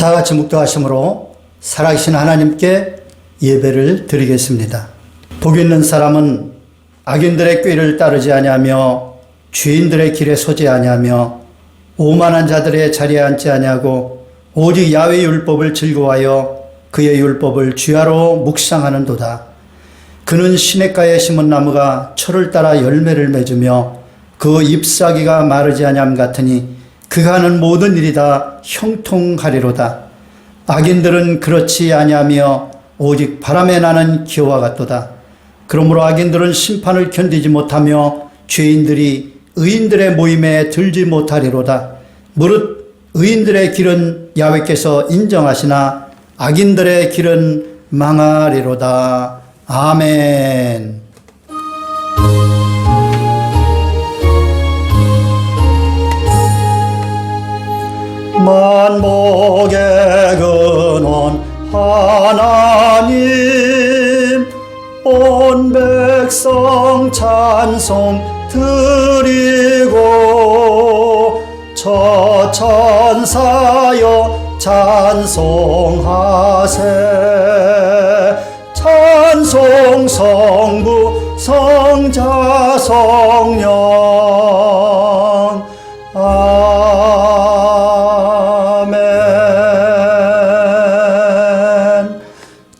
다 같이 묵도하심으로 살아계신 하나님께 예배를 드리겠습니다. 복 있는 사람은 악인들의 꾀를 따르지 아니하며 죄인들의 길에 서지 아니하며 오만한 자들의 자리에 앉지 아니하고 오직 야훼의 율법을 즐거워하여 그의 율법을 주야로 묵상하는도다. 그는 시냇가에 심은 나무가 철을 따라 열매를 맺으며 그 잎사귀가 마르지 아니함 같으니 그가 하는 모든 일이 다 형통하리로다. 악인들은 그렇지 아니하며 오직 바람에 나는 기호와 같도다. 그러므로 악인들은 심판을 견디지 못하며 죄인들이 의인들의 모임에 들지 못하리로다. 무릇 의인들의 길은 야훼께서 인정하시나 악인들의 길은 망하리로다. 아멘. 만복의 근원 하나님, 온 백성 찬송 드리고 저 천사여 찬송하세. 찬송 성부 성자 성령. 아멘.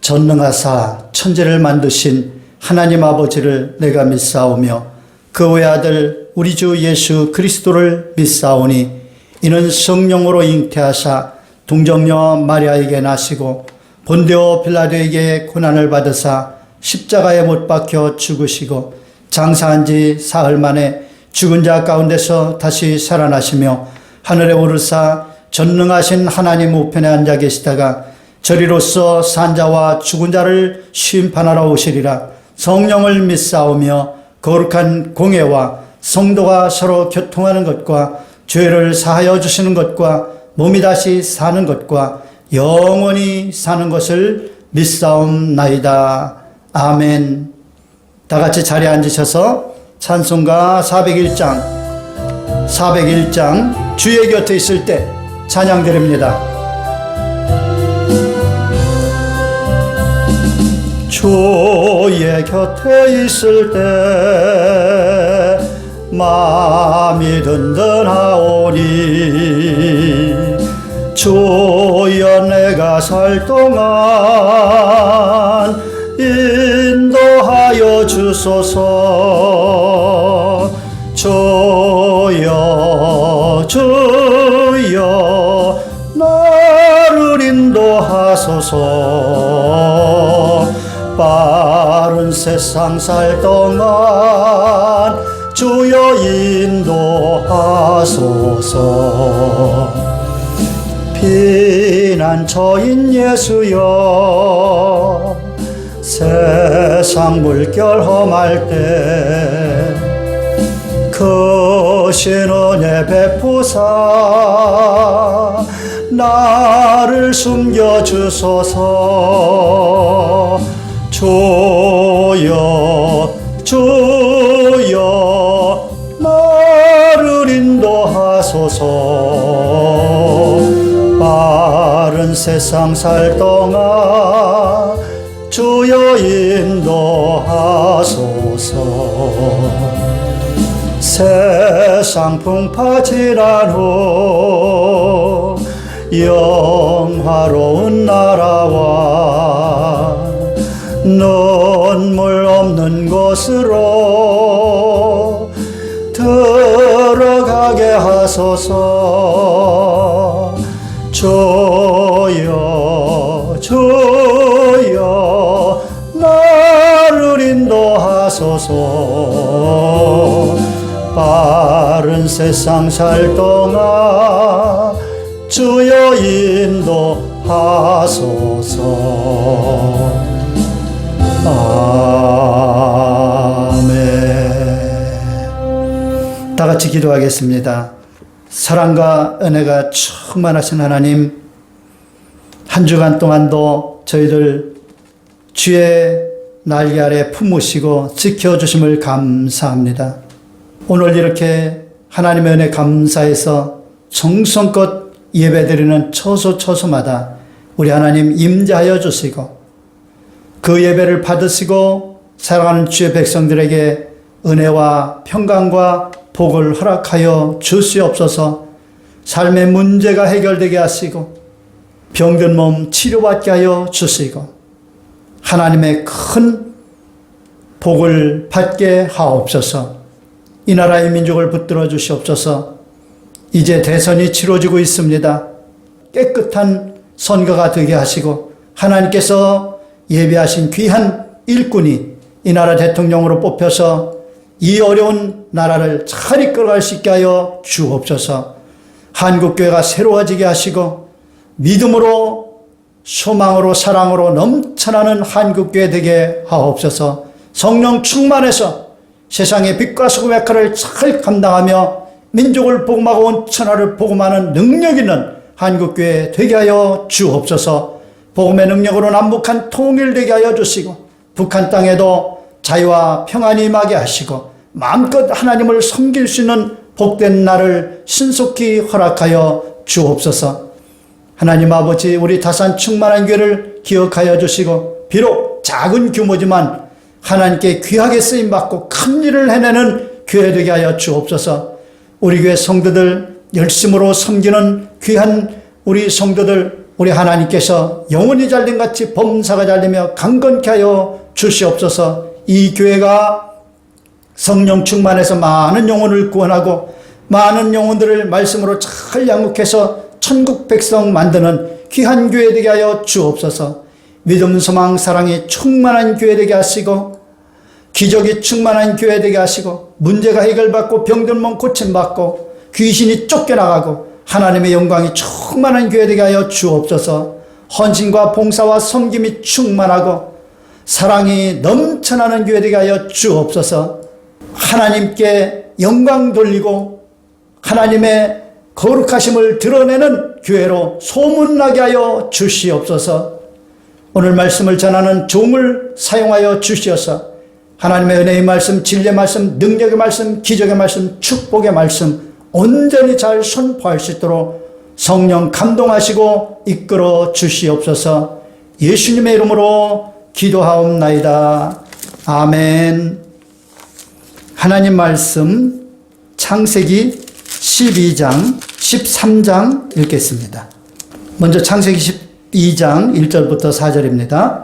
전능하사 천지를 만드신 하나님 아버지를 내가 믿사오며 그 외아들 우리 주 예수 그리스도를 믿사오니 이는 성령으로 잉태하사 동정녀 마리아에게 나시고 본디오 빌라도에게 고난을 받으사 십자가에 못 박혀 죽으시고 장사한 지 사흘 만에 죽은 자 가운데서 다시 살아나시며 하늘에 오르사 전능하신 하나님 우편에 앉아 계시다가 저리로서 산 자와 죽은 자를 심판하러 오시리라. 성령을 믿사오며 거룩한 공예와 성도가 서로 교통하는 것과 죄를 사하여 주시는 것과 몸이 다시 사는 것과 영원히 사는 것을 믿사옵나이다. 아멘. 다 같이 자리에 앉으셔서 찬송가 401장 주의 곁에 있을 때 찬양 드립니다. 주의 곁에 있을 때 마음이 든든하오니 주여 내가 살 동안 인도하여 주소서. 주여 주여 나를 인도하소서. 빠른 세상 살 동안 주여 인도하소서. 피난처인 예수여 세상 물결 험할 때 크신 은혜 베푸사 나를 숨겨주소서. 주여 주여 나를 인도하소서. 빠른 세상 살 동안 주여 인도하소서. 세상 풍파 지난 후 영화로운 나라와 눈물 없는 곳으로 들어가게 하소서. 주여 주여 나를 인도하소서. 빠른 세상 살 동안 주여 인도하소서. 아멘. 다 같이 기도하겠습니다. 사랑과 은혜가 충만하신 하나님, 한 주간 동안도 저희들 주의 날개 아래 품으시고 지켜주심을 감사합니다. 오늘 이렇게 하나님의 은혜 감사해서 정성껏 예배드리는 처소처소마다 우리 하나님 임재하여 주시고 그 예배를 받으시고 사랑하는 주의 백성들에게 은혜와 평강과 복을 허락하여 주시옵소서. 삶의 문제가 해결되게 하시고 병든 몸 치료받게 하여 주시고 하나님의 큰 복을 받게 하옵소서. 이 나라의 민족을 붙들어 주시옵소서. 이제 대선이 치러지고 있습니다. 깨끗한 선거가 되게 하시고 하나님께서 예비하신 귀한 일꾼이 이 나라 대통령으로 뽑혀서 이 어려운 나라를 잘 이끌어갈 수 있게 하여 주옵소서. 한국교회가 새로워지게 하시고 믿음으로 소망으로 사랑으로 넘쳐나는 한국교회 되게 하옵소서. 성령 충만해서 세상의 빛과 소금의 역할을 잘 감당하며 민족을 복음하고 온 천하를 복음하는 능력 있는 한국교회 되게 하여 주옵소서. 복음의 능력으로 남북한 통일되게 하여 주시고 북한 땅에도 자유와 평안이 임하게 하시고 마음껏 하나님을 섬길 수 있는 복된 날을 신속히 허락하여 주옵소서. 하나님 아버지, 우리 다산 충만한 교회를 기억하여 주시고 비록 작은 규모지만 하나님께 귀하게 쓰임받고 큰 일을 해내는 교회 되게 하여 주옵소서. 우리 교회 성도들 열심으로 섬기는 귀한 우리 성도들, 우리 하나님께서 영혼이 잘된 같이 범사가 잘되며 강건케 하여 주시옵소서. 이 교회가 성령 충만해서 많은 영혼을 구원하고 많은 영혼들을 말씀으로 잘 양육해서 천국 백성 만드는 귀한 교회 되게 하여 주옵소서. 믿음, 소망, 사랑이 충만한 교회 되게 하시고 기적이 충만한 교회 되게 하시고 문제가 해결받고 병든 몸 고침받고 귀신이 쫓겨나가고 하나님의 영광이 충만한 교회 되게 하여 주옵소서. 헌신과 봉사와 섬김이 충만하고 사랑이 넘쳐나는 교회 되게 하여 주옵소서. 하나님께 영광 돌리고 하나님의 거룩하심을 드러내는 교회로 소문나게 하여 주시옵소서. 오늘 말씀을 전하는 종을 사용하여 주시어서 하나님의 은혜의 말씀, 진리의 말씀, 능력의 말씀, 기적의 말씀, 축복의 말씀 온전히 잘 선포할 수 있도록 성령 감동하시고 이끌어 주시옵소서. 예수님의 이름으로 기도하옵나이다. 아멘. 하나님 말씀 창세기 12장 13장 읽겠습니다. 먼저 창세기 12장 1절부터 4절입니다.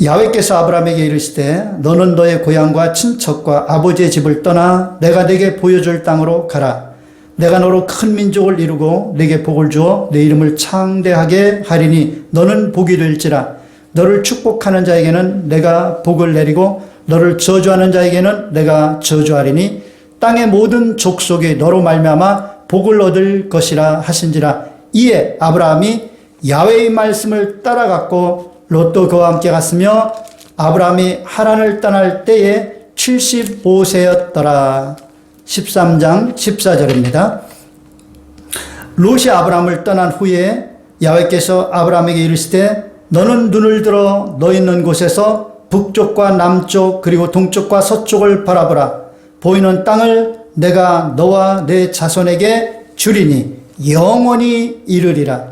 야훼께서 아브라함에게 이르시되 너는 너의 고향과 친척과 아버지의 집을 떠나 내가 네게 보여줄 땅으로 가라. 내가 너로 큰 민족을 이루고 네게 복을 주어 내 이름을 창대하게 하리니 너는 복이 될지라. 너를 축복하는 자에게는 내가 복을 내리고 너를 저주하는 자에게는 내가 저주하리니 땅의 모든 족속이 너로 말미암아 복을 얻을 것이라 하신지라. 이에 아브라함이 야훼의 말씀을 따라갔고 롯도 그와 함께 갔으며 아브라함이 하란을 떠날 때에 75세였더라. 13장 14절입니다. 롯이 아브라함을 떠난 후에 야훼께서 아브라함에게 이르시되 너는 눈을 들어 너 있는 곳에서 북쪽과 남쪽 그리고 동쪽과 서쪽을 바라보라. 보이는 땅을 내가 너와 내 자손에게 주리니 영원히 이르리라.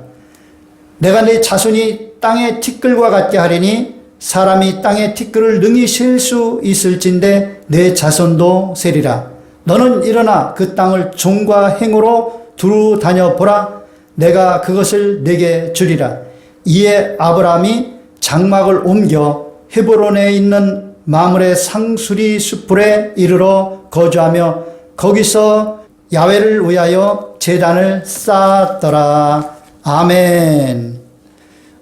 내가 네 자손이 땅의 티끌과 같게 하리니 사람이 땅의 티끌을 능히 셀 수 있을진데 내 자손도 세리라. 너는 일어나 그 땅을 종과 행으로 두루 다녀보라. 내가 그것을 내게 주리라. 이에 아브라함이 장막을 옮겨 헤브론에 있는 마므레 상수리 숲불에 이르러 거주하며 거기서 야훼를 위하여 제단을 쌓았더라. 아멘.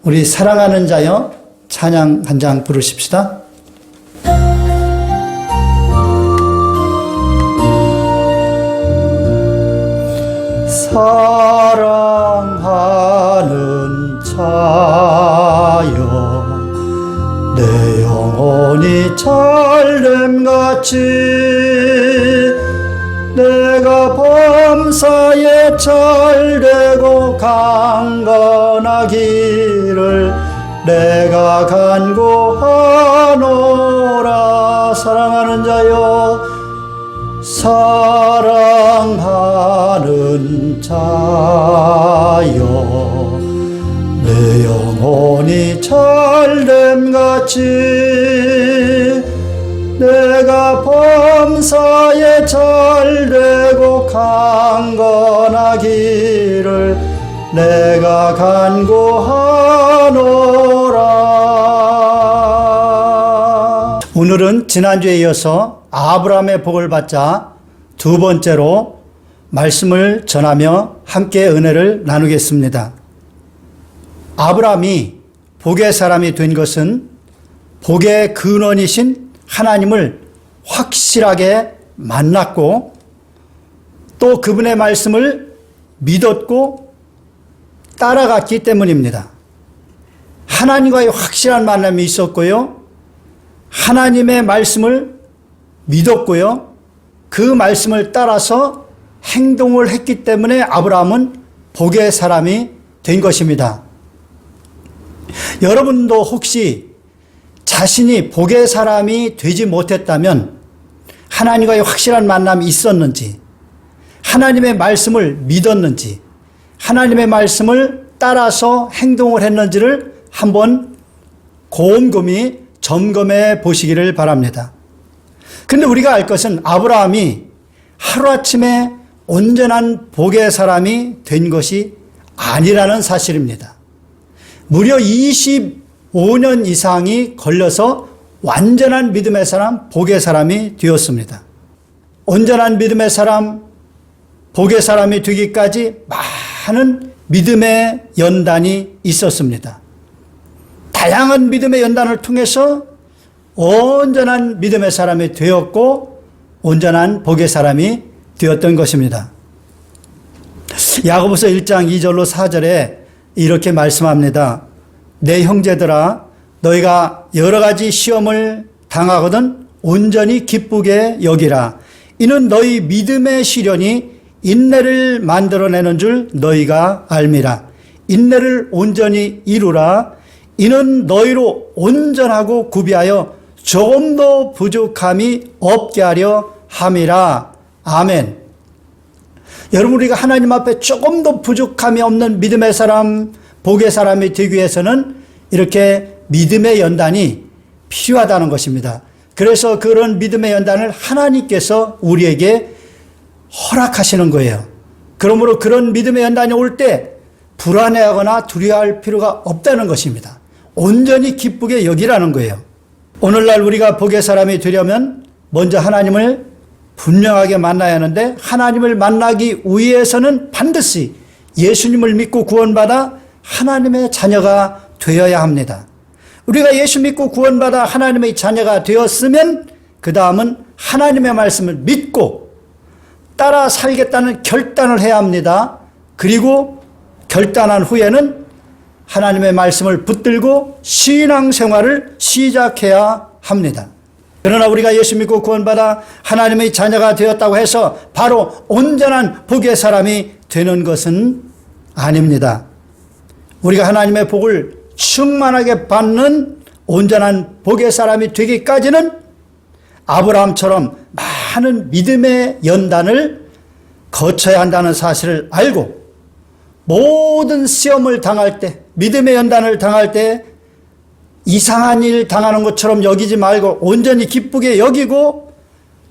우리 사랑하는 자여 찬양 한 장 부르십시다. 사랑하는 자여 내 영혼이 잘됨같이 내가 범사에 잘되고 강건하기를 내가 간구하노라. 사랑하는 자여 사랑하는 자여 내 영혼이 잘됨같이 내가 범사에 잘되고 강건하기를 내가 간구하노라. 오늘은 지난주에 이어서 아브라함의 복을 받자 두 번째로 말씀을 전하며 함께 은혜를 나누겠습니다. 아브라함이 복의 사람이 된 것은 복의 근원이신 하나님을 확실하게 만났고 또 그분의 말씀을 믿었고 따라갔기 때문입니다. 하나님과의 확실한 만남이 있었고요. 하나님의 말씀을 믿었고요. 그 말씀을 따라서 행동을 했기 때문에 아브라함은 복의 사람이 된 것입니다. 여러분도 혹시 자신이 복의 사람이 되지 못했다면 하나님과의 확실한 만남이 있었는지, 하나님의 말씀을 믿었는지, 하나님의 말씀을 따라서 행동을 했는지를 한번 곰곰이 점검해 보시기를 바랍니다. 근데 우리가 알 것은 아브라함이 하루아침에 온전한 복의 사람이 된 것이 아니라는 사실입니다. 무려 25년 이상이 걸려서 완전한 믿음의 사람, 복의 사람이 되었습니다. 온전한 믿음의 사람, 복의 사람이 되기까지 많은 믿음의 연단이 있었습니다. 다양한 믿음의 연단을 통해서 온전한 믿음의 사람이 되었고 온전한 복의 사람이 되었던 것입니다. 야고보서 1장 2절로 4절에 이렇게 말씀합니다. 내 형제들아 너희가 여러 가지 시험을 당하거든 온전히 기쁘게 여기라. 이는 너희 믿음의 시련이 인내를 만들어내는 줄 너희가 알미라. 인내를 온전히 이루라. 이는 너희로 온전하고 구비하여 조금도 부족함이 없게 하려 함이라. 아멘. 여러분, 우리가 하나님 앞에 조금도 부족함이 없는 믿음의 사람, 복의 사람이 되기 위해서는 이렇게 믿음의 연단이 필요하다는 것입니다. 그래서 그런 믿음의 연단을 하나님께서 우리에게 허락하시는 거예요. 그러므로 그런 믿음의 연단이 올 때 불안해하거나 두려워할 필요가 없다는 것입니다. 온전히 기쁘게 여기라는 거예요. 오늘날 우리가 복의 사람이 되려면 먼저 하나님을 분명하게 만나야 하는데 하나님을 만나기 위해서는 반드시 예수님을 믿고 구원받아 하나님의 자녀가 되어야 합니다. 우리가 예수 믿고 구원받아 하나님의 자녀가 되었으면 그 다음은 하나님의 말씀을 믿고 따라 살겠다는 결단을 해야 합니다. 그리고 결단한 후에는 하나님의 말씀을 붙들고 신앙생활을 시작해야 합니다. 그러나 우리가 예수 믿고 구원받아 하나님의 자녀가 되었다고 해서 바로 온전한 복의 사람이 되는 것은 아닙니다. 우리가 하나님의 복을 충만하게 받는 온전한 복의 사람이 되기까지는 아브라함처럼 많은 믿음의 연단을 거쳐야 한다는 사실을 알고 모든 시험을 당할 때, 믿음의 연단을 당할 때 이상한 일 당하는 것처럼 여기지 말고 온전히 기쁘게 여기고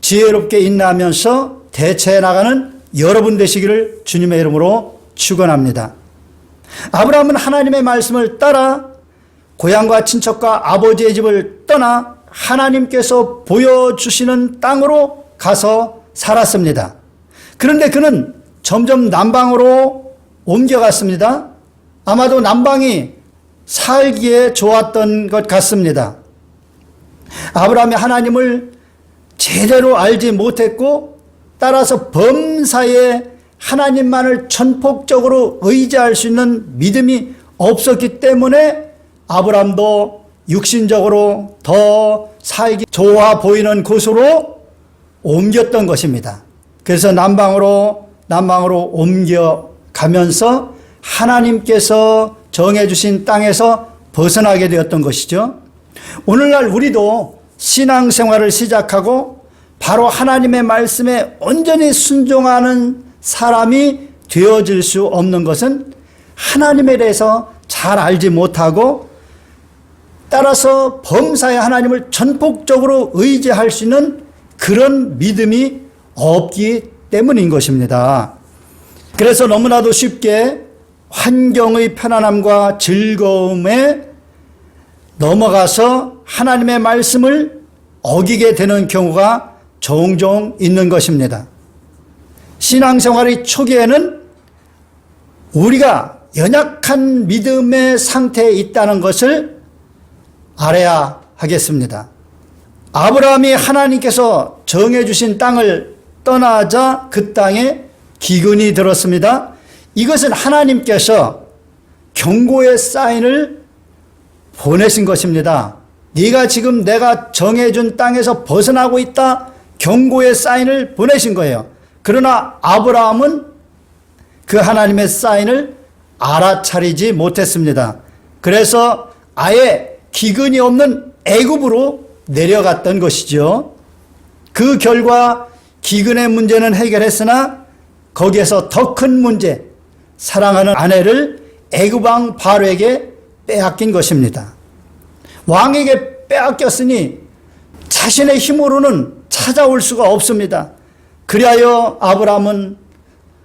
지혜롭게 인내하면서 대처해 나가는 여러분 되시기를 주님의 이름으로 축원합니다. 아브라함은 하나님의 말씀을 따라 고향과 친척과 아버지의 집을 떠나 하나님께서 보여주시는 땅으로 가서 살았습니다. 그런데 그는 점점 남방으로 옮겨갔습니다. 아마도 남방이 살기에 좋았던 것 같습니다. 아브라함이 하나님을 제대로 알지 못했고 따라서 범사에 하나님만을 전폭적으로 의지할 수 있는 믿음이 없었기 때문에 아브라함도 육신적으로 더 살기 좋아 보이는 곳으로 옮겼던 것입니다. 그래서 남방으로 옮겨가면서 하나님께서 정해주신 땅에서 벗어나게 되었던 것이죠. 오늘날 우리도 신앙생활을 시작하고 바로 하나님의 말씀에 온전히 순종하는 사람이 되어질 수 없는 것은 하나님에 대해서 잘 알지 못하고 따라서 범사에 하나님을 전폭적으로 의지할 수 있는 그런 믿음이 없기 때문인 것입니다. 그래서 너무나도 쉽게 환경의 편안함과 즐거움에 넘어가서 하나님의 말씀을 어기게 되는 경우가 종종 있는 것입니다. 신앙생활의 초기에는 우리가 연약한 믿음의 상태에 있다는 것을 알아야 하겠습니다. 아브라함이 하나님께서 정해주신 땅을 떠나자 그 땅에 기근이 들었습니다. 이것은 하나님께서 경고의 사인을 보내신 것입니다. 네가 지금 내가 정해준 땅에서 벗어나고 있다, 경고의 사인을 보내신 거예요. 그러나 아브라함은 그 하나님의 사인을 알아차리지 못했습니다. 그래서 아예 기근이 없는 애굽으로 내려갔던 것이죠. 그 결과 기근의 문제는 해결했으나 거기에서 더 큰 문제, 사랑하는 아내를 애굽 왕 바로에게 빼앗긴 것입니다. 왕에게 빼앗겼으니 자신의 힘으로는 찾아올 수가 없습니다. 그리하여 아브라함은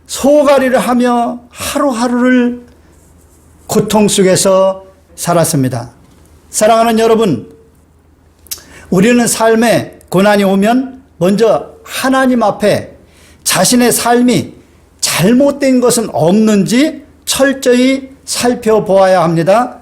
소가리를 하며 하루하루를 고통 속에서 살았습니다. 사랑하는 여러분, 우리는 삶에 고난이 오면 먼저 하나님 앞에 자신의 삶이 잘못된 것은 없는지 철저히 살펴보아야 합니다.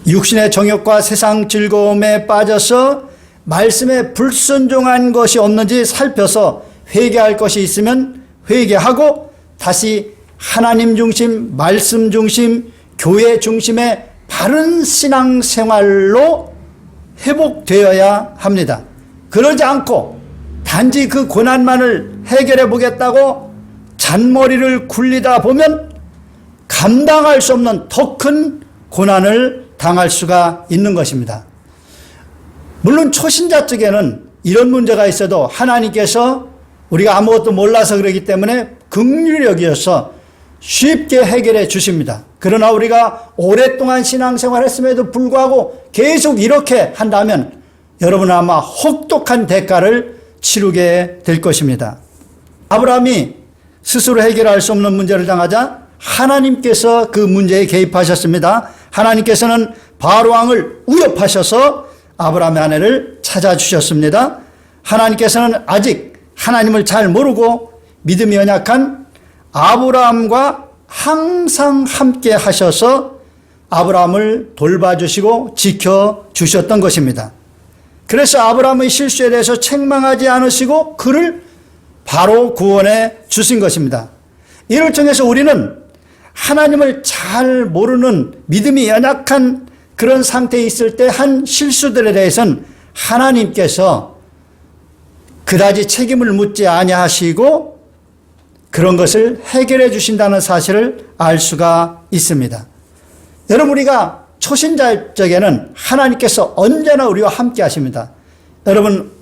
육신의 정욕과 세상 즐거움에 빠져서 말씀에 불순종한 것이 없는지 살펴서 회개할 것이 있으면 회개하고 다시 하나님 중심, 말씀 중심, 교회 중심의 바른 신앙생활로 회복되어야 합니다. 그러지 않고 단지 그 고난만을 해결해 보겠다고 잔머리를 굴리다 보면 감당할 수 없는 더 큰 고난을 당할 수가 있는 것입니다. 물론 초신자 쪽에는 이런 문제가 있어도 하나님께서 우리가 아무것도 몰라서 그러기 때문에 긍휼히 여기셔서 쉽게 해결해 주십니다. 그러나 우리가 오랫동안 신앙생활 했음에도 불구하고 계속 이렇게 한다면 여러분은 아마 혹독한 대가를 치르게 될 것입니다. 아브라함이 스스로 해결할 수 없는 문제를 당하자 하나님께서 그 문제에 개입하셨습니다. 하나님께서는 바로 왕을 위협하셔서 아브라함의 아내를 찾아주셨습니다. 하나님께서는 아직 하나님을 잘 모르고 믿음이 연약한 아브라함과 항상 함께 하셔서 아브라함을 돌봐주시고 지켜주셨던 것입니다. 그래서 아브라함의 실수에 대해서 책망하지 않으시고 그를 바로 구원해 주신 것입니다. 이를 통해서 우리는 하나님을 잘 모르는 믿음이 연약한 그런 상태에 있을 때 한 실수들에 대해서는 하나님께서 그다지 책임을 묻지 아니하시고 그런 것을 해결해 주신다는 사실을 알 수가 있습니다. 여러분, 우리가 초신자일 적에는 하나님께서 언제나 우리와 함께 하십니다. 여러분,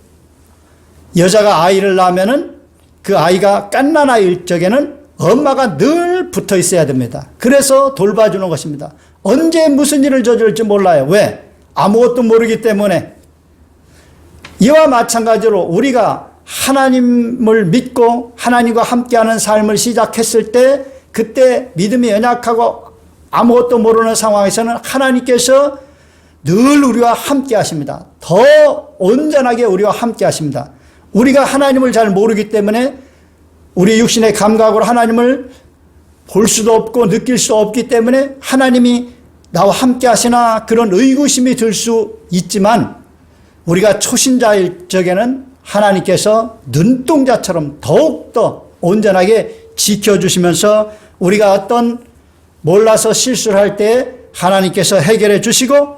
여자가 아이를 낳으면은 그 아이가 갓난아이일 적에는 엄마가 늘 붙어 있어야 됩니다. 그래서 돌봐주는 것입니다. 언제 무슨 일을 저질지 몰라요. 왜? 아무것도 모르기 때문에. 이와 마찬가지로 우리가 하나님을 믿고 하나님과 함께하는 삶을 시작했을 때 그때 믿음이 연약하고 아무것도 모르는 상황에서는 하나님께서 늘 우리와 함께 하십니다. 더 온전하게 우리와 함께 하십니다. 우리가 하나님을 잘 모르기 때문에 우리 육신의 감각으로 하나님을 볼 수도 없고 느낄 수도 없기 때문에 하나님이 나와 함께 하시나 그런 의구심이 들 수 있지만 우리가 초신자일 적에는 하나님께서 눈동자처럼 더욱더 온전하게 지켜주시면서 우리가 어떤 몰라서 실수를 할 때 하나님께서 해결해 주시고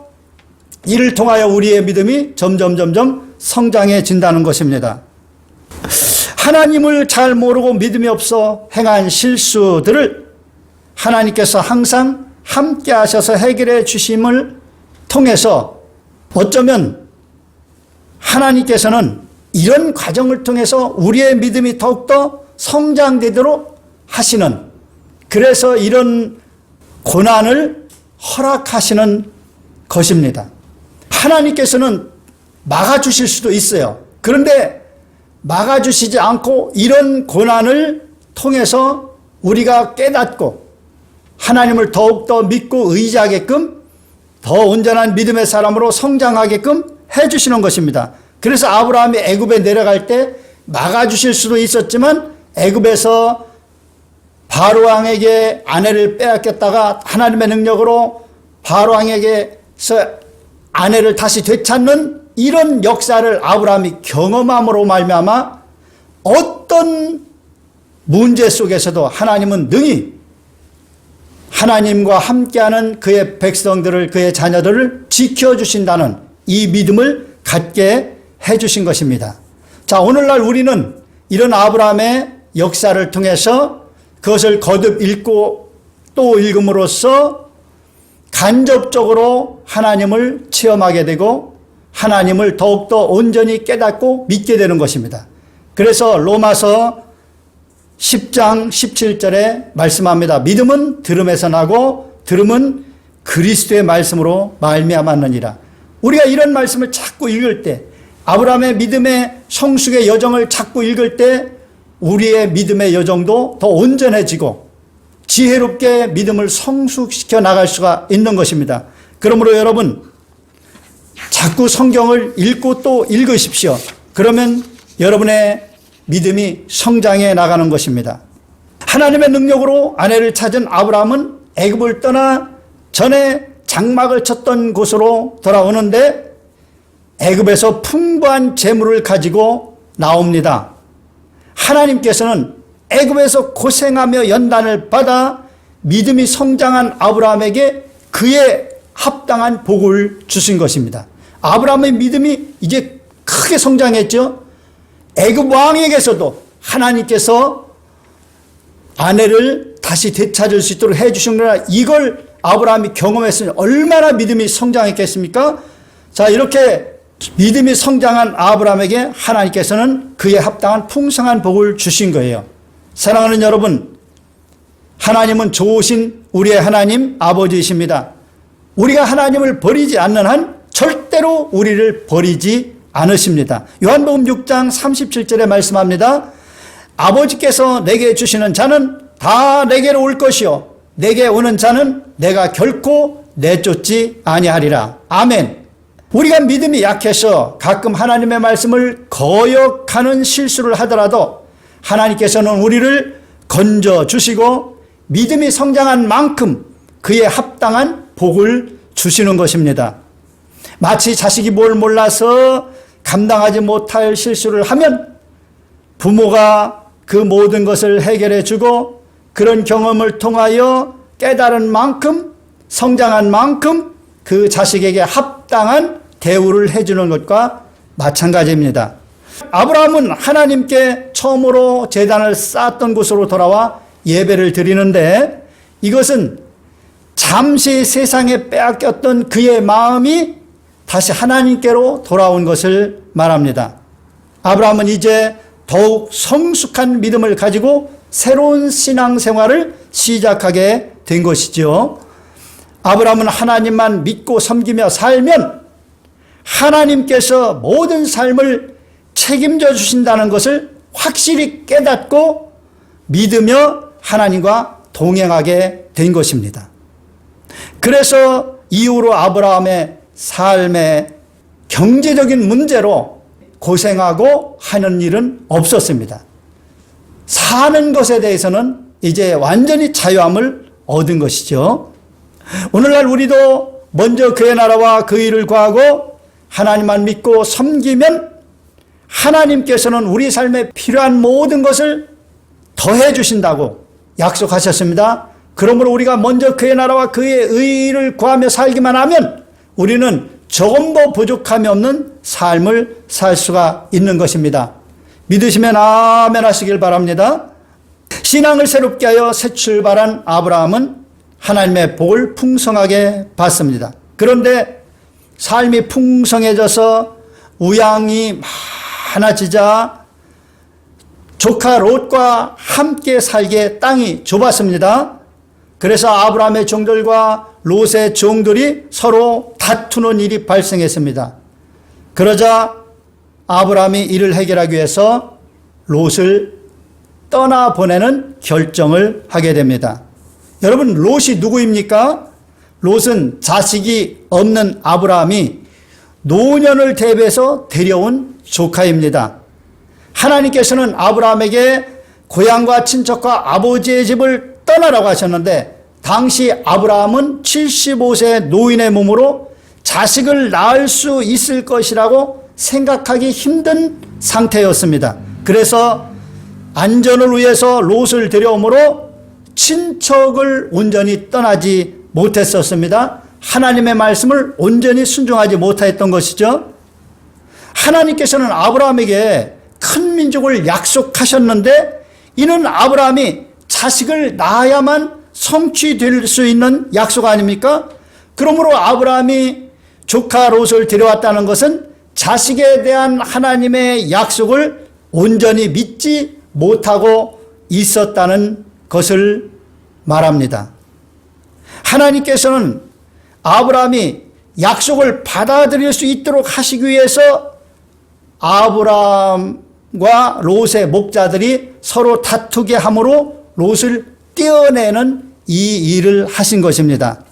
이를 통하여 우리의 믿음이 점점 성장해진다는 것입니다. 하나님을 잘 모르고 믿음이 없어 행한 실수들을 하나님께서 항상 함께 하셔서 해결해 주심을 통해서 어쩌면 하나님께서는 이런 과정을 통해서 우리의 믿음이 더욱더 성장되도록 하시는, 그래서 이런 고난을 허락하시는 것입니다. 하나님께서는 막아주실 수도 있어요. 그런데 막아주시지 않고 이런 고난을 통해서 우리가 깨닫고 하나님을 더욱더 믿고 의지하게끔 더 온전한 믿음의 사람으로 성장하게끔 해주시는 것입니다. 그래서 아브라함이 애굽에 내려갈 때 막아주실 수도 있었지만 애굽에서 바로 왕에게 아내를 빼앗겼다가 하나님의 능력으로 바로 왕에게서 아내를 다시 되찾는 이런 역사를 아브라함이 경험함으로 말미암아 어떤 문제 속에서도 하나님은 능히 하나님과 함께하는 그의 백성들을, 그의 자녀들을 지켜주신다는 이 믿음을 갖게 해주신 것입니다. 자, 오늘날 우리는 이런 아브라함의 역사를 통해서 그것을 거듭 읽고 또 읽음으로써 간접적으로 하나님을 체험하게 되고 하나님을 더욱더 온전히 깨닫고 믿게 되는 것입니다. 그래서 로마서 10장 17절에 말씀합니다. 믿음은 들음에서 나고 들음은 그리스도의 말씀으로 말미암았느니라. 우리가 이런 말씀을 자꾸 읽을 때, 아브라함의 믿음의 성숙의 여정을 자꾸 읽을 때 우리의 믿음의 여정도 더 온전해지고 지혜롭게 믿음을 성숙시켜 나갈 수가 있는 것입니다. 그러므로 여러분, 자꾸 성경을 읽고 또 읽으십시오. 그러면 여러분의 믿음이 성장해 나가는 것입니다. 하나님의 능력으로 아내를 찾은 아브라함은 애굽을 떠나 전에 장막을 쳤던 곳으로 돌아오는데 애굽에서 풍부한 재물을 가지고 나옵니다. 하나님께서는 애굽에서 고생하며 연단을 받아 믿음이 성장한 아브라함에게 그에 합당한 복을 주신 것입니다. 아브라함의 믿음이 이제 크게 성장했죠. 애굽 왕에게서도 하나님께서 아내를 다시 되찾을 수 있도록 해주신 거라, 이걸 아브라함이 경험했으니 얼마나 믿음이 성장했겠습니까? 자, 이렇게 믿음이 성장한 아브라함에게 하나님께서는 그에 합당한 풍성한 복을 주신 거예요. 사랑하는 여러분, 하나님은 좋으신 우리의 하나님 아버지이십니다. 우리가 하나님을 버리지 않는 한 절대로 우리를 버리지 않으십니다. 요한복음 6장 37절에 말씀합니다. 아버지께서 내게 주시는 자는 다 내게로 올 것이요 내게 오는 자는 내가 결코 내쫓지 아니하리라. 아멘. 우리가 믿음이 약해서 가끔 하나님의 말씀을 거역하는 실수를 하더라도 하나님께서는 우리를 건져주시고 믿음이 성장한 만큼 그에 합당한 복을 주시는 것입니다. 마치 자식이 뭘 몰라서 감당하지 못할 실수를 하면 부모가 그 모든 것을 해결해 주고 그런 경험을 통하여 깨달은 만큼, 성장한 만큼 그 자식에게 합당한 대우를 해주는 것과 마찬가지입니다. 아브라함은 하나님께 처음으로 제단을 쌓았던 곳으로 돌아와 예배를 드리는데 이것은 잠시 세상에 빼앗겼던 그의 마음이 다시 하나님께로 돌아온 것을 말합니다. 아브라함은 이제 더욱 성숙한 믿음을 가지고 새로운 신앙생활을 시작하게 된 것이죠. 아브라함은 하나님만 믿고 섬기며 살면 하나님께서 모든 삶을 책임져 주신다는 것을 확실히 깨닫고 믿으며 하나님과 동행하게 된 것입니다. 그래서 이후로 아브라함의 삶의 경제적인 문제로 고생하고 하는 일은 없었습니다. 사는 것에 대해서는 이제 완전히 자유함을 얻은 것이죠. 오늘날 우리도 먼저 그의 나라와 그 일을 구하고 하나님만 믿고 섬기면 하나님께서는 우리 삶에 필요한 모든 것을 더해 주신다고 약속하셨습니다. 그러므로 우리가 먼저 그의 나라와 그의 의를 구하며 살기만 하면 우리는 조금도 부족함이 없는 삶을 살 수가 있는 것입니다. 믿으시면 아멘 하시길 바랍니다. 신앙을 새롭게 하여 새 출발한 아브라함은 하나님의 복을 풍성하게 받습니다. 그런데 삶이 풍성해져서 우양이 많아지자 조카 롯과 함께 살게 땅이 좁았습니다. 그래서 아브라함의 종들과 롯의 종들이 서로 다투는 일이 발생했습니다. 그러자 아브라함이 이를 해결하기 위해서 롯을 떠나보내는 결정을 하게 됩니다. 여러분, 롯이 누구입니까? 롯은 자식이 없는 아브라함이 노년을 대비해서 데려온 조카입니다. 하나님께서는 아브라함에게 고향과 친척과 아버지의 집을 떠나라고 하셨는데, 당시 아브라함은 75세 노인의 몸으로 자식을 낳을 수 있을 것이라고 생각하기 힘든 상태였습니다. 그래서 안전을 위해서 롯을 데려오므로 친척을 온전히 떠나지 못했었습니다. 하나님의 말씀을 온전히 순종하지 못했던 것이죠. 하나님께서는 아브라함에게 큰 민족을 약속하셨는데, 이는 아브라함이 자식을 낳아야만 성취될 수 있는 약속 아닙니까? 그러므로 아브라함이 조카 롯을 데려왔다는 것은 자식에 대한 하나님의 약속을 온전히 믿지 못하고 있었다는 것을 말합니다. 하나님께서는 아브라함이 약속을 받아들일 수 있도록 하시기 위해서 아브라함과 롯의 목자들이 서로 다투게 함으로 롯을 떼어내는 이 일을 하신 것입니다.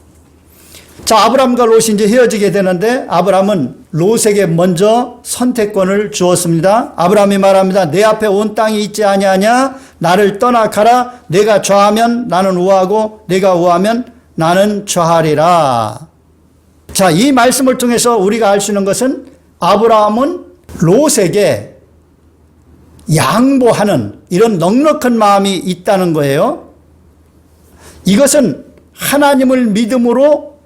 자, 아브라함과 롯이 이제 헤어지게 되는데, 아브라함은 롯에게 먼저 선택권을 주었습니다. 아브라함이 말합니다. 내 앞에 온 땅이 있지 아니하냐? 나를 떠나 가라. 내가 좌하면 나는 우하고 내가 우하면 나는 좌하리라. 자, 이 말씀을 통해서 우리가 알 수 있는 것은 아브라함은 롯에게 양보하는 이런 넉넉한 마음이 있다는 거예요. 이것은 하나님을 믿음으로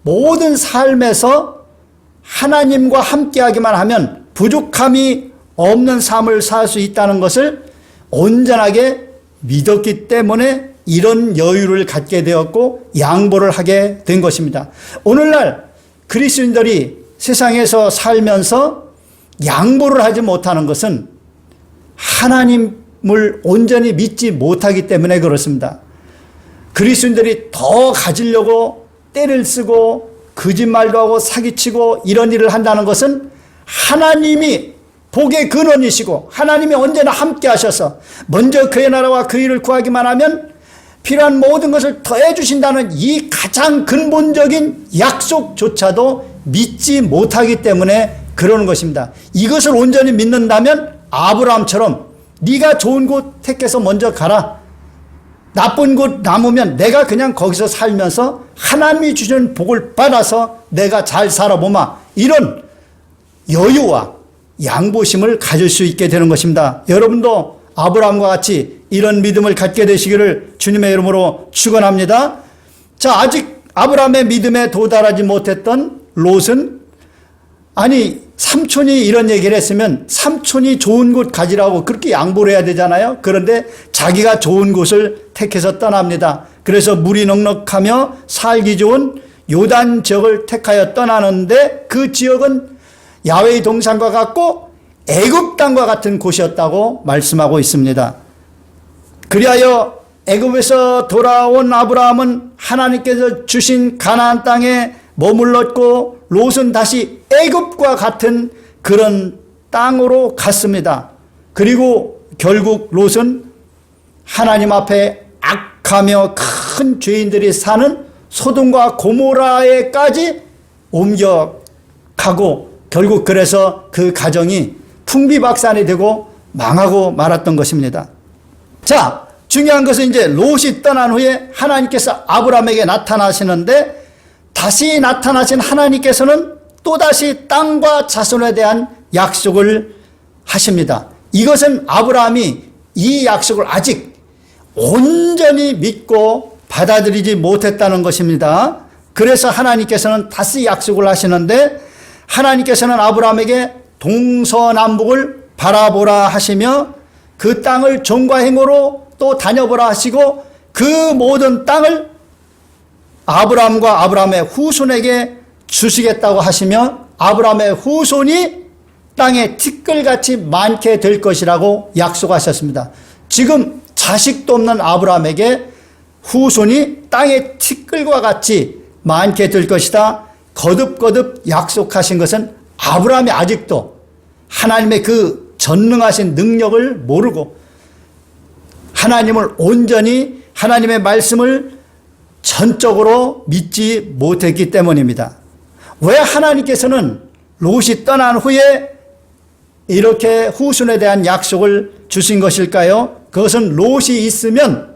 모든 삶에서 하나님과 함께하기만 하면 부족함이 없는 삶을 살 수 있다는 것을 온전하게 믿었기 때문에 이런 여유를 갖게 되었고 양보를 하게 된 것입니다. 오늘날 그리스도인들이 세상에서 살면서 양보를 하지 못하는 것은 하나님을 온전히 믿지 못하기 때문에 그렇습니다. 그리스도인들이 더 가지려고 때를 쓰고 거짓말도 하고 사기치고 이런 일을 한다는 것은 하나님이 복의 근원이시고 하나님이 언제나 함께 하셔서 먼저 그의 나라와 그 일을 구하기만 하면 필요한 모든 것을 더해 주신다는 이 가장 근본적인 약속조차도 믿지 못하기 때문에 그러는 것입니다. 이것을 온전히 믿는다면 아브라함처럼 네가 좋은 곳 택해서 먼저 가라. 나쁜 곳 남으면 내가 그냥 거기서 살면서 하나님이 주시는 복을 받아서 내가 잘 살아보마. 이런 여유와 양보심을 가질 수 있게 되는 것입니다. 여러분도 아브라함과 같이 이런 믿음을 갖게 되시기를 주님의 이름으로 축원합니다. 자, 아직 아브라함의 믿음에 도달하지 못했던 롯은, 아니 삼촌이 이런 얘기를 했으면 삼촌이 좋은 곳 가지라고 그렇게 양보를 해야 되잖아요. 그런데 자기가 좋은 곳을 택해서 떠납니다. 그래서 물이 넉넉하며 살기 좋은 요단 지역을 택하여 떠나는데, 그 지역은 야훼의 동산과 같고 애굽 땅과 같은 곳이었다고 말씀하고 있습니다. 그리하여 애굽에서 돌아온 아브라함은 하나님께서 주신 가나안 땅에 머물렀고, 롯은 다시 애굽과 같은 그런 땅으로 갔습니다. 그리고 결국 롯은 하나님 앞에 악하며 큰 죄인들이 사는 소돔과 고모라에까지 옮겨가고, 결국 그래서 그 가정이 풍비박산이 되고 망하고 말았던 것입니다. 자, 중요한 것은 이제 롯이 떠난 후에 하나님께서 아브라함에게 나타나시는데, 다시 나타나신 하나님께서는 또다시 땅과 자손에 대한 약속을 하십니다. 이것은 아브라함이 이 약속을 아직 온전히 믿고 받아들이지 못했다는 것입니다. 그래서 하나님께서는 다시 약속을 하시는데, 하나님께서는 아브라함에게 동서남북을 바라보라 하시며 그 땅을 종과 행으로 또 다녀보라 하시고, 그 모든 땅을 아브라함과 아브라함의 후손에게 주시겠다고 하시며, 아브라함의 후손이 땅에 티끌같이 많게 될 것이라고 약속하셨습니다. 지금 자식도 없는 아브라함에게 후손이 땅의 티끌과 같이 많게 될 것이다 거듭거듭 약속하신 것은 아브라함이 아직도 하나님의 그 전능하신 능력을 모르고 하나님을 온전히 하나님의 말씀을 전적으로 믿지 못했기 때문입니다. 왜 하나님께서는 롯이 떠난 후에 이렇게 후손에 대한 약속을 주신 것일까요? 그것은 롯이 있으면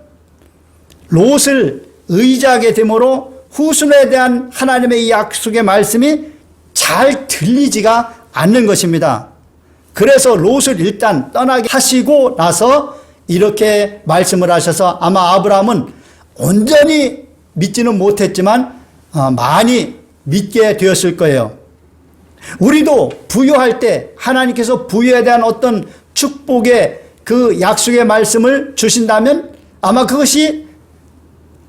롯을 의지하게 되므로 후손에 대한 하나님의 약속의 말씀이 잘 들리지가 않는 것입니다. 그래서 롯을 일단 떠나게 하시고 나서 이렇게 말씀을 하셔서 아마 아브라함은 온전히 믿지는 못했지만 많이 믿게 되었을 거예요. 우리도 부유할 때 하나님께서 부유에 대한 어떤 축복의 그 약속의 말씀을 주신다면 아마 그것이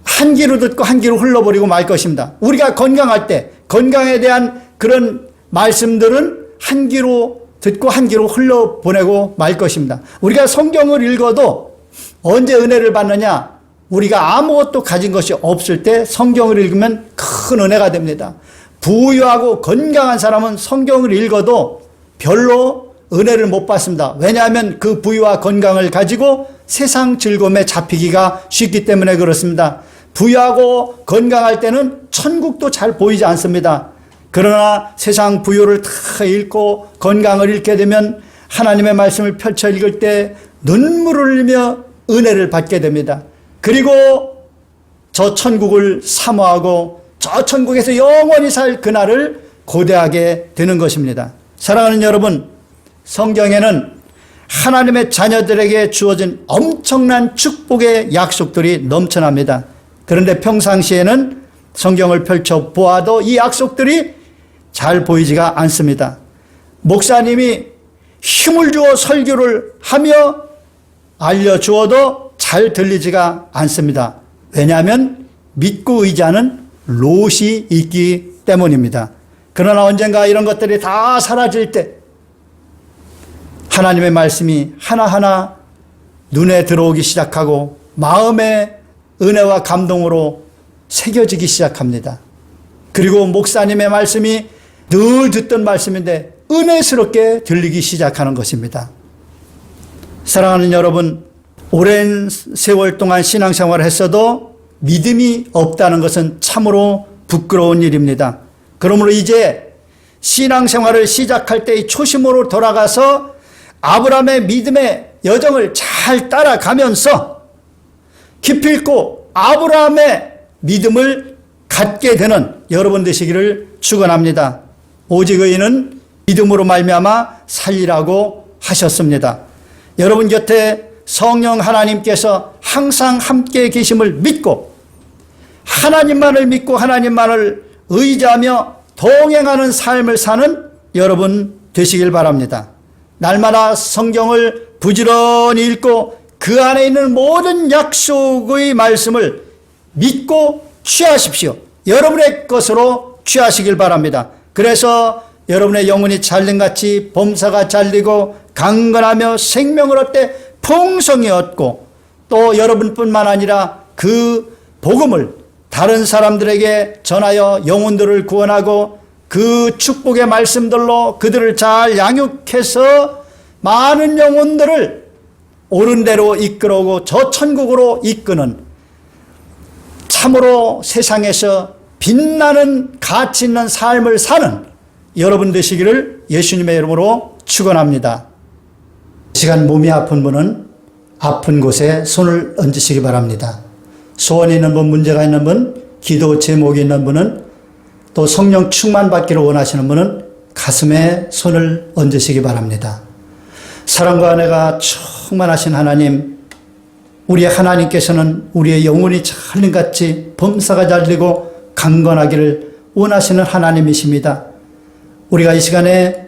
한 귀로 듣고 한 귀로 흘러버리고 말 것입니다. 우리가 건강할 때 건강에 대한 그런 말씀들은 한 귀로 듣고 한 귀로 흘러보내고 말 것입니다. 우리가 성경을 읽어도 언제 은혜를 받느냐? 우리가 아무것도 가진 것이 없을 때 성경을 읽으면 큰 은혜가 됩니다. 부유하고 건강한 사람은 성경을 읽어도 별로 은혜를 못 받습니다. 왜냐하면 그 부유와 건강을 가지고 세상 즐거움에 잡히기가 쉽기 때문에 그렇습니다. 부유하고 건강할 때는 천국도 잘 보이지 않습니다. 그러나 세상 부유를 다 읽고 건강을 잃게 되면 하나님의 말씀을 펼쳐 읽을 때 눈물을 흘리며 은혜를 받게 됩니다. 그리고 저 천국을 사모하고 저 천국에서 영원히 살 그날을 고대하게 되는 것입니다. 사랑하는 여러분, 성경에는 하나님의 자녀들에게 주어진 엄청난 축복의 약속들이 넘쳐납니다. 그런데 평상시에는 성경을 펼쳐 보아도 이 약속들이 잘 보이지가 않습니다. 목사님이 힘을 주어 설교를 하며 알려주어도 잘 들리지가 않습니다. 왜냐하면 믿고 의지하는 롯이 있기 때문입니다. 그러나 언젠가 이런 것들이 다 사라질 때 하나님의 말씀이 하나하나 눈에 들어오기 시작하고 마음의 은혜와 감동으로 새겨지기 시작합니다. 그리고 목사님의 말씀이 늘 듣던 말씀인데 은혜스럽게 들리기 시작하는 것입니다. 사랑하는 여러분, 오랜 세월 동안 신앙생활을 했어도 믿음이 없다는 것은 참으로 부끄러운 일입니다. 그러므로 이제 신앙생활을 시작할 때의 초심으로 돌아가서 아브라함의 믿음의 여정을 잘 따라가면서 기필코 아브라함의 믿음을 갖게 되는 여러분 되시기를 축원합니다. 오직 의인은 믿음으로 말미암아 살리라고 하셨습니다. 여러분 곁에 성령 하나님께서 항상 함께 계심을 믿고 하나님만을 믿고 하나님만을 의지하며 동행하는 삶을 사는 여러분 되시길 바랍니다. 날마다 성경을 부지런히 읽고 그 안에 있는 모든 약속의 말씀을 믿고 취하십시오. 여러분의 것으로 취하시길 바랍니다. 그래서 여러분의 영혼이 잘림같이 범사가 잘리고 강건하며 생명을 얻되 풍성히 얻고 또 여러분뿐만 아니라 그 복음을 다른 사람들에게 전하여 영혼들을 구원하고 그 축복의 말씀들로 그들을 잘 양육해서 많은 영혼들을 옳은 대로 이끌어오고 저 천국으로 이끄는 참으로 세상에서 빛나는 가치 있는 삶을 사는 여러분 되시기를 예수님의 이름으로 축원합니다. 이 시간 몸이 아픈 분은 아픈 곳에 손을 얹으시기 바랍니다. 소원이 있는 분, 문제가 있는 분, 기도 제목이 있는 분은 또 성령 충만 받기를 원하시는 분은 가슴에 손을 얹으시기 바랍니다. 사랑과 은혜가 충만하신 하나님, 우리의 하나님께서는 우리의 영혼이 잘림같이 범사가 잘리고 강건하기를 원하시는 하나님이십니다. 우리가 이 시간에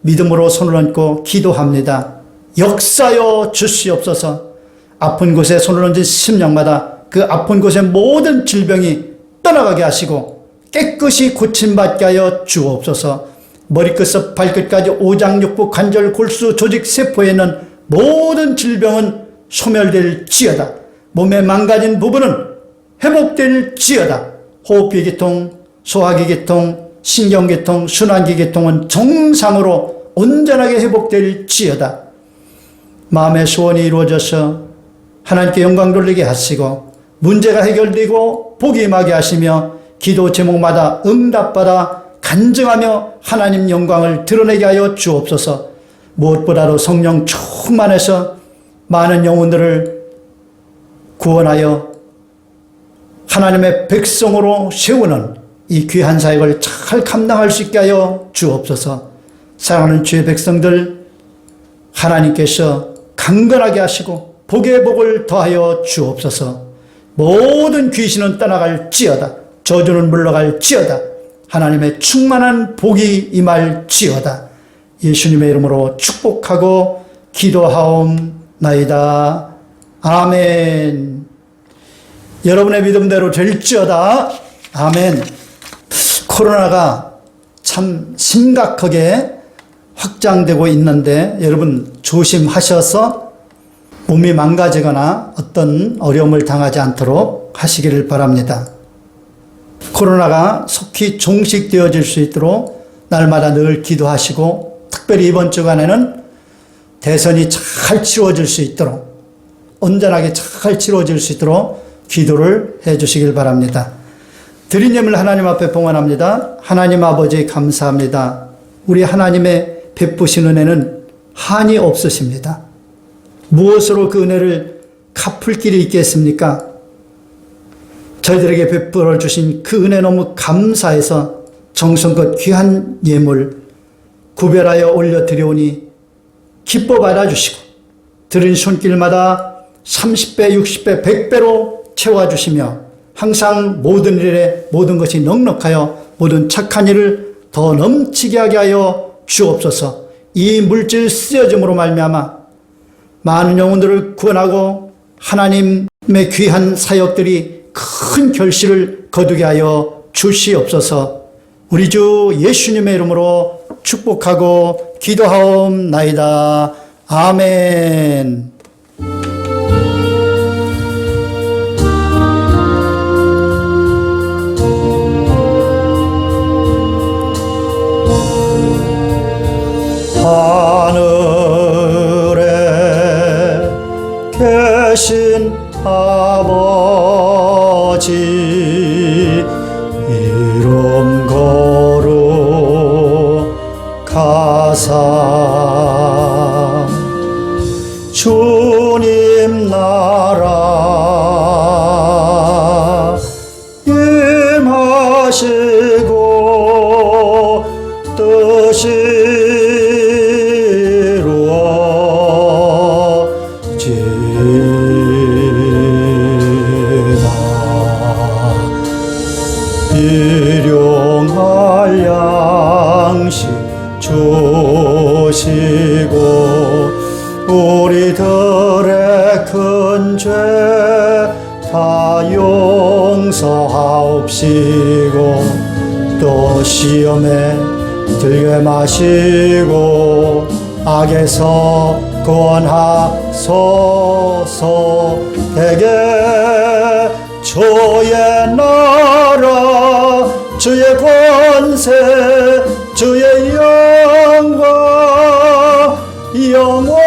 믿음으로 손을 얹고 기도합니다. 역사여 주시옵소서. 아픈 곳에 손을 얹은 심령마다 그 아픈 곳의 모든 질병이 떠나가게 하시고 깨끗이 고침받게 하여 주옵소서. 머리끝부터 발끝까지 오장육부 관절 골수 조직 세포에 있는 모든 질병은 소멸될지어다. 몸에 망가진 부분은 회복될지어다. 호흡기 계통, 소화기 계통, 신경계통, 순환기 계통은 정상으로 온전하게 회복될지어다. 마음의 소원이 이루어져서 하나님께 영광 돌리게 하시고 문제가 해결되고 복이 임하게 하시며 기도 제목마다 응답받아 간증하며 하나님 영광을 드러내게 하여 주옵소서. 무엇보다도 성령 충만해서 많은 영혼들을 구원하여 하나님의 백성으로 세우는 이 귀한 사역을 잘 감당할 수 있게 하여 주옵소서. 사랑하는 주의 백성들, 하나님께서 강건하게 하시고 복의 복을 더하여 주옵소서. 모든 귀신은 떠나갈지어다. 저주는 물러갈지어다. 하나님의 충만한 복이 임할지어다. 예수님의 이름으로 축복하고 기도하옵나이다. 아멘. 여러분의 믿음대로 될지어다. 아멘. 코로나가 참 심각하게 확장되고 있는데 여러분 조심하셔서 몸이 망가지거나 어떤 어려움을 당하지 않도록 하시기를 바랍니다. 코로나가 속히 종식되어질 수 있도록 날마다 늘 기도하시고 특별히 이번 주간에는 대선이 잘 치루어질 수 있도록 온전하게 잘 치루어질 수 있도록 기도를 해 주시길 바랍니다. 드린 예물 하나님 앞에 봉헌합니다. 하나님 아버지 감사합니다. 우리 하나님의 베푸신 은혜는 한이 없으십니다. 무엇으로 그 은혜를 갚을 길이 있겠습니까? 저희들에게 베풀어 주신 그 은혜 너무 감사해서 정성껏 귀한 예물 구별하여 올려드려오니 기뻐 받아주시고 들은 손길마다 30배, 60배, 100배로 채워주시며 항상 모든 일에 모든 것이 넉넉하여 모든 착한 일을 더 넘치게 하게 하여 주옵소서. 이 물질 쓰여짐으로 말미암아 많은 영혼들을 구원하고 하나님의 귀한 사역들이 큰 결실을 거두게 하여 주시옵소서. 우리 주 예수님의 이름으로 축복하고 기도하옵나이다. 아멘. 하늘에 계신 아버지 이름 거룩하사 주님 나라 임하시고 뜻이 일용할 양식 주시고 우리들의 큰 죄 다 용서하옵시고 또 시험에 들게 마시고 악에서 구원하소서. 대개 주의 나라 주의 권세 주의 영광 영원히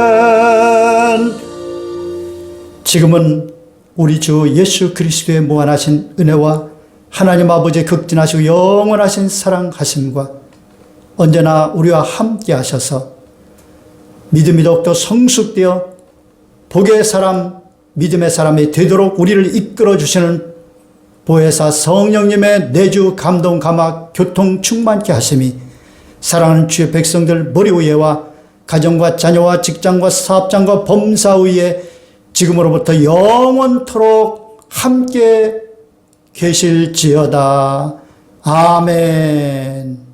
아멘. 지금은 우리 주 예수 그리스도의 무한하신 은혜와 하나님 아버지의 극진하시고 영원하신 사랑하심과 언제나 우리와 함께 하셔서 믿음이 더욱더 성숙되어 복의 사람, 믿음의 사람이 되도록 우리를 이끌어 주시는 보혜사 성령님의 내주 감동 감화 교통 충만케 하심이 사랑하는 주의 백성들 머리 위에와 가정과 자녀와 직장과 사업장과 범사 위에 지금으로부터 영원토록 함께 계실지어다. 아멘.